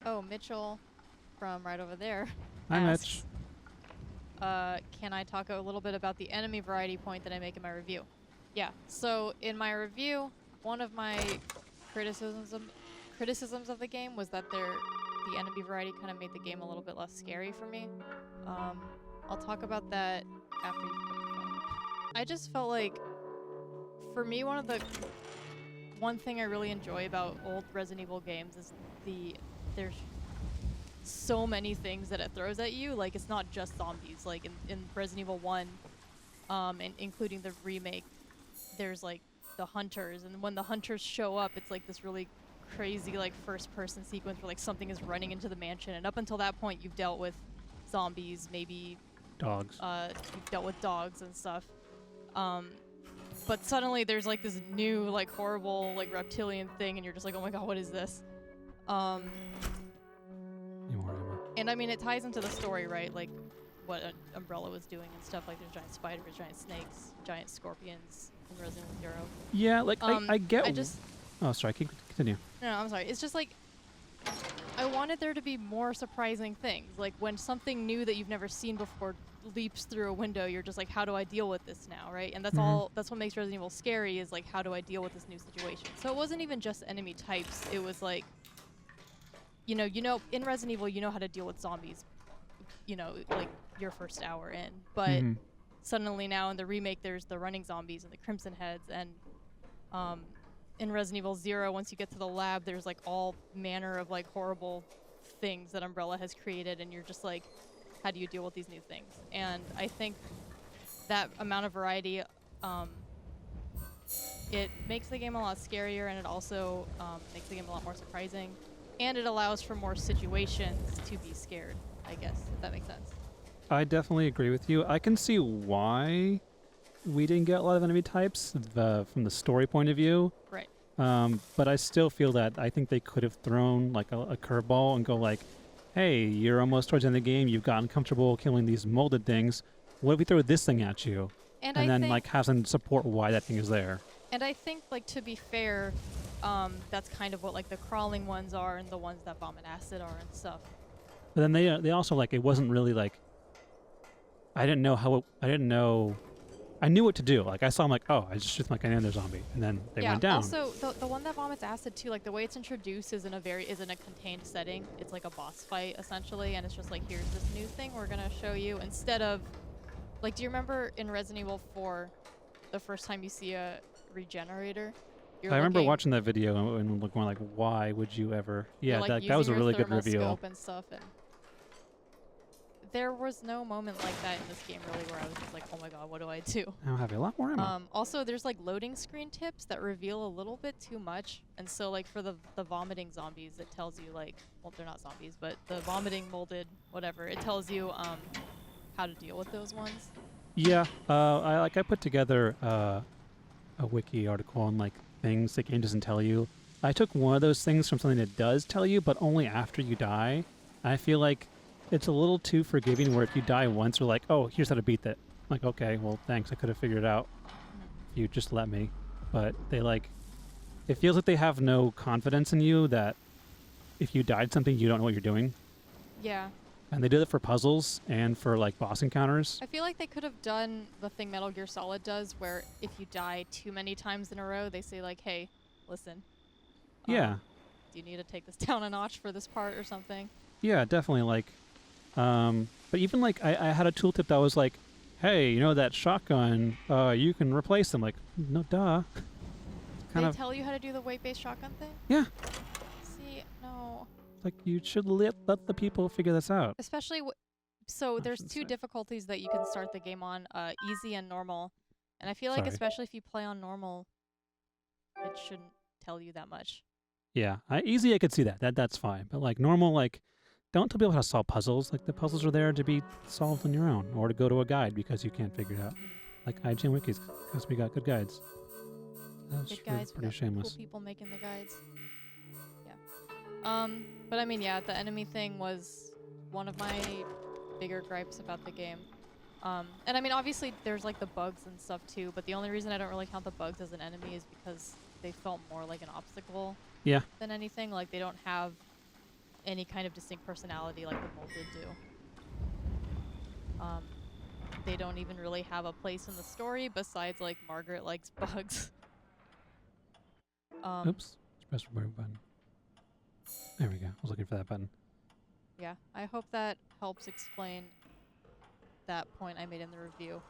Oh, Mitchell from right over there Hi, Mitch. asks, can I talk a little bit about the enemy variety point that I make in my review? Yeah, so in my review, one of my criticisms of the game was that the enemy variety kind of made the game a little bit less scary for me. I'll talk about that after you put the phone. I just felt like, for me, one thing I really enjoy about old Resident Evil games is there's so many things that it throws at you. Like, it's not just zombies. Like in Resident Evil 1, and including the remake, there's like the hunters, and when the hunters show up, it's like this really crazy like first person sequence where like something is running into the mansion, and up until that point you've dealt with zombies, maybe Dogs. you've dealt with dogs and stuff. Um, but suddenly there's like this new like horrible like reptilian thing, and you're just like, oh my god, what is this? Um, and I mean, it ties into the story, right? Like what Umbrella was doing and stuff. Like there's giant spiders, giant snakes, giant scorpions in Resident Evil 0. Yeah, like I get. I just. Oh, sorry. Continue. No, I'm sorry. It's just like I wanted there to be more surprising things. Like when something new that you've never seen before leaps through a window, you're just like, how do I deal with this now, right? And that's all. That's what makes Resident Evil scary, is like, how do I deal with this new situation? So it wasn't even just enemy types. It was like, you know, in Resident Evil, you know how to deal with zombies. You know, like your first hour in, but suddenly now in the remake, there's the running zombies and the crimson heads, and in Resident Evil 0, once you get to the lab, there's like all manner of like horrible things that Umbrella has created, and you're just like, how do you deal with these new things? And I think that amount of variety, it makes the game a lot scarier, and it also makes the game a lot more surprising, and it allows for more situations to be scared, I guess, if that makes sense. I definitely agree with you. I can see why we didn't get a lot of enemy types from the story point of view. Right. But I still feel that I think they could have thrown like a curveball and go like, hey, you're almost towards the end of the game. You've gotten comfortable killing these molded things. What if we throw this thing at you? And then like have some support why that thing is there. And I think, like, to be fair, that's kind of what like the crawling ones are and the ones that vomit acid are and stuff. But then they also like, it wasn't really like, I didn't know. I knew what to do. Like I saw them like, oh, I just shoot them like I know they're zombie, and then they went down. Also, the one that vomits acid too, like the way it's introduced is in a contained setting. It's like a boss fight essentially, and it's just like, here's this new thing we're gonna show you, instead of like, do you remember in Resident Evil 4, the first time you see a regenerator? I remember watching that video and going like, why would you ever? Yeah, like, that was a really good reveal. And stuff, and there was no moment like that in this game, really, where I was just like, oh my god, what do I do? I'll have a lot more ammo. Also, there's like loading screen tips that reveal a little bit too much. And so like for the vomiting zombies, it tells you like, well, they're not zombies, but the vomiting molded whatever, it tells you how to deal with those ones. Yeah, I put together a wiki article on like things the game doesn't tell you. I took one of those things from something that does tell you, but only after you die. I feel like it's a little too forgiving, where if you die once, we're like, oh, here's how to beat that. I'm like, okay, well, thanks. I could have figured it out if you just let me. But they like, it feels like they have no confidence in you that if you died something, you don't know what you're doing. Yeah. And they did it for puzzles and for like boss encounters. I feel like they could have done the thing Metal Gear Solid does, where if you die too many times in a row, they say like, hey, listen. Yeah. Do you need to take this down a notch for this part or something? Yeah, definitely. Like, but even like I had a tooltip that was like, hey, you know that shotgun, you can replace them. Like, no, duh. They tell you how to do the weight-based shotgun thing? Yeah. See, no. Like, you should let the people figure this out. Especially, so there's two difficulties that you can start the game on, easy and normal. And I feel like especially if you play on normal, it shouldn't tell you that much. Yeah, easy I could see that. That's fine. But like normal, like, don't tell people how to solve puzzles. Like, the puzzles are there to be solved on your own, or to go to a guide because you can't figure it out. Like IGN Wikis, because we got good guides. That's pretty shameless. Cool people making the guides. Yeah. But I mean, yeah, the enemy thing was one of my bigger gripes about the game. And I mean, obviously there's like the bugs and stuff too, but the only reason I don't really count the bugs as an enemy is because they felt more like an obstacle. Yeah. Than anything. Like, they don't have any kind of distinct personality like the Molted do. They don't even really have a place in the story besides like Margaret likes bugs. Oops. Press the button. There we go. I was looking for that button. Yeah, I hope that helps explain that point I made in the review.